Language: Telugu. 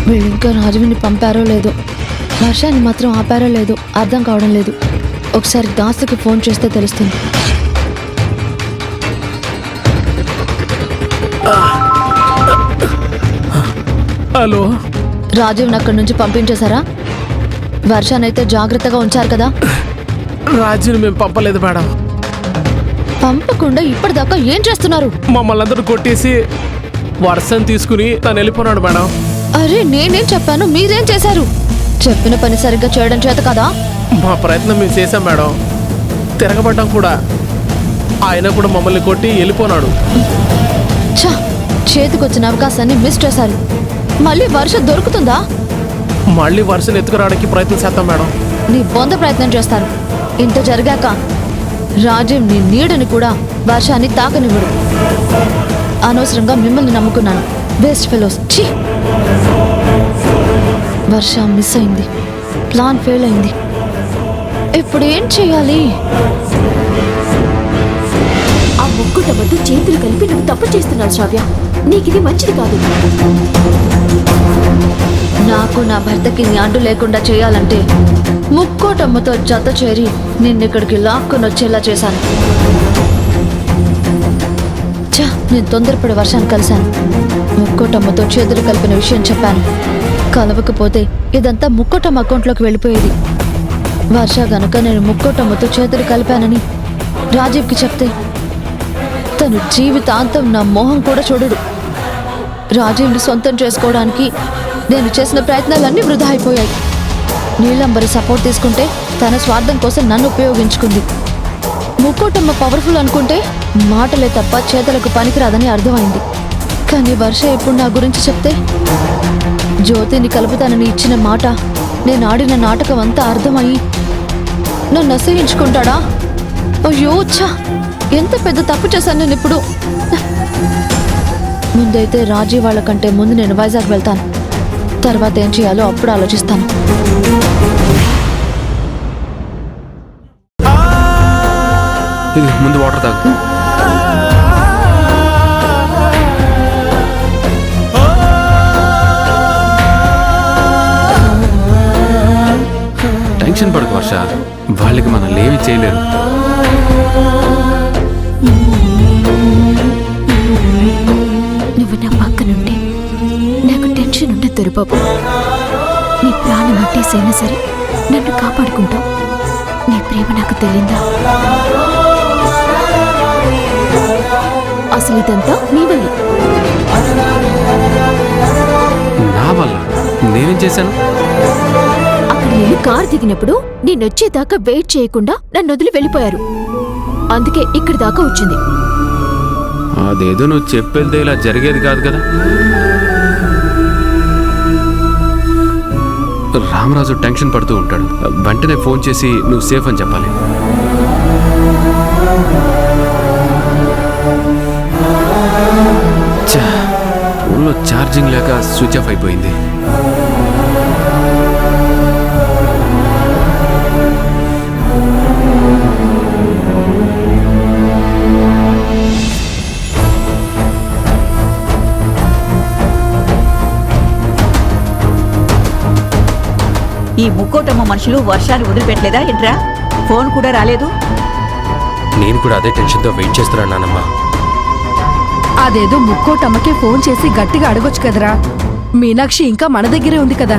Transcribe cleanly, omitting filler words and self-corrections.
వీళ్ళు ఇంకా రాజువిని పంపారో లేదో, వర్షాన్ని మాత్రం ఆపారో లేదో అర్థం కావడం లేదు. ఒకసారి దాసుకి ఫోన్ చేస్తే తెలుస్తుంది. హలో, రాజీవ్ని అక్కడి నుంచి పంపించేశారా? వర్షాన్నైతే జాగ్రత్తగా ఉంచారు కదా? రాజుని మేము పంపలేదు మేడం. పంపకుండా ఇప్పటిదాకా ఏం చేస్తున్నారు? మమ్మల్ని అందరూ కొట్టేసి వర్షం తీసుకుని తను వెళ్ళిపోన్నాడు మేడం. అరే నేనేం చెప్పాను, మీరేం చేశారు? చెప్పిన పని సరిగ్గా చేయడం చేత కదా? మా ప్రయత్నం మేము చేశాం మేడం, తిరగబడ్డాం కూడా. ఆయన కూడా మమ్మల్ని కొట్టి వెళ్ళిపోనాడు. ఛా, చేతికొచ్చిన అవకాశాన్ని మిస్ చేశారు. మళ్ళీ వర్షం దొరుకుతుందా? మళ్ళీ వర్షం ఎత్తుకురావడానికి ప్రయత్నం చేస్తాం మేడం. నీ బొంద ప్రయత్నం చేస్తారు. ఇంత జరిగాక రాజీవ్ నీ నీడని కూడా వర్షాన్ని తాకనివ్వడు. అనవసరంగా మిమ్మల్ని నమ్ముకున్నాను. Best fellows. ఛీ, వర్ష మిస్ అయింది, ప్లాన్ ఫెయిల్ అయింది. ఇప్పుడు ఏం చేయాలి? ఆ ముగ్గుట వద్దు చేతులు కలిపి నువ్వు తప్పు చేస్తున్నావు శ్రావ్య. నీకిది మంచిది కాదు. నాకు నా భర్తకి న్యాడు లేకుండా చేయాలంటే ముక్కోటమ్మతో జత చేరి నిన్నిక్కడికి లాక్కొని వచ్చేలా చేశాను. ఛా, నేను తొందరపడి వర్షాన్ని కలిశాను. ముక్కోటమ్మతో చేతులు కలిపిన విషయం చెప్పాను. కలవకపోతే ఇదంతా ముక్కోటమ్మ అకౌంట్లోకి వెళ్ళిపోయేది. వర్ష గనక నేను ముక్కోటమ్మతో చేతులు కలిపానని రాజీవ్కి చెప్తే తను జీవితాంతం నా మోహం కూడా చూడడు. రాజీవ్ని సొంతం చేసుకోవడానికి నేను చేసిన ప్రయత్నాలన్నీ వృధా అయిపోయాయి. నీలంబరి సపోర్ట్ తీసుకుంటే తన స్వార్థం కోసం నన్ను ఉపయోగించుకుంది. ముక్కోటమ్మ పవర్ఫుల్ అనుకుంటే మాటలే తప్ప చేతులకు పనికిరాదని అర్థమైంది. కానీ వర్ష ఎప్పుడు నా గురించి చెప్తే జ్యోతిని కలుపుతానని ఇచ్చిన మాట, నేను ఆడిన నాటకం అంతా అర్థమయ్యి నన్ను అసహించుకుంటాడా? అయ్యో ఛా, ఎంత పెద్ద తప్పు చేశాను నేను ఇప్పుడు. ముందైతే రాజీ వాళ్ళకంటే ముందు నేను వైజాగ్ వెళ్తాను. తర్వాత ఏం చేయాలో అప్పుడు ఆలోచిస్తాను. ముందు వాటర్ తాగు. టెన్షన్ పడకు వర్ష, వాళ్ళకి మనల్ని ఏమీ చేయలేరు. నువ్వు నా పక్కనుంటే నాకు టెన్షన్ ఉండదు దొరబాబు. నీ ప్రాణం అట్టేసైనా సరే నన్ను కాపాడుకుంటావు. నీ ప్రేమ నాకు తెలియందా? అసలు ఇదంతా నీ వల్లే. నా వల్ల? నేనేం చేశాను? అక్కడ నేను కారు దిగినప్పుడు నేనొచ్చేదాకా వెయిట్ చేయకుండా నన్ను వదిలి వెళ్ళిపోయారు. అందుకే ఇక్కడి దాకా వచ్చింది. అదేదో నువ్వు చెప్పేది ఇలా జరిగేది కాదు కదా. రామరాజు టెన్షన్ పడుతూ ఉంటాడు. వెంటనే ఫోన్ చేసి నువ్వు సేఫ్ అని చెప్పాలి. ఫోన్లో ఛార్జింగ్ లేక స్విచ్ ఆఫ్ అయిపోయింది. ఈ ముక్కోటమ్మ మనుషులు వర్షాన్ని వదిలిపెట్టలేదా ఏంట్రా? ఫోన్ కూడా రాలేదు. నేను కూడా అదే టెన్షన్తో వెయిట్ చేస్తున్నాను నానమ్మా. అదేదో ముక్కోటమ్మకే ఫోన్ చేసి గట్టిగా అడగొచ్చు కదరా. మీనాక్షి ఇంకా మన దగ్గరే ఉంది కదా.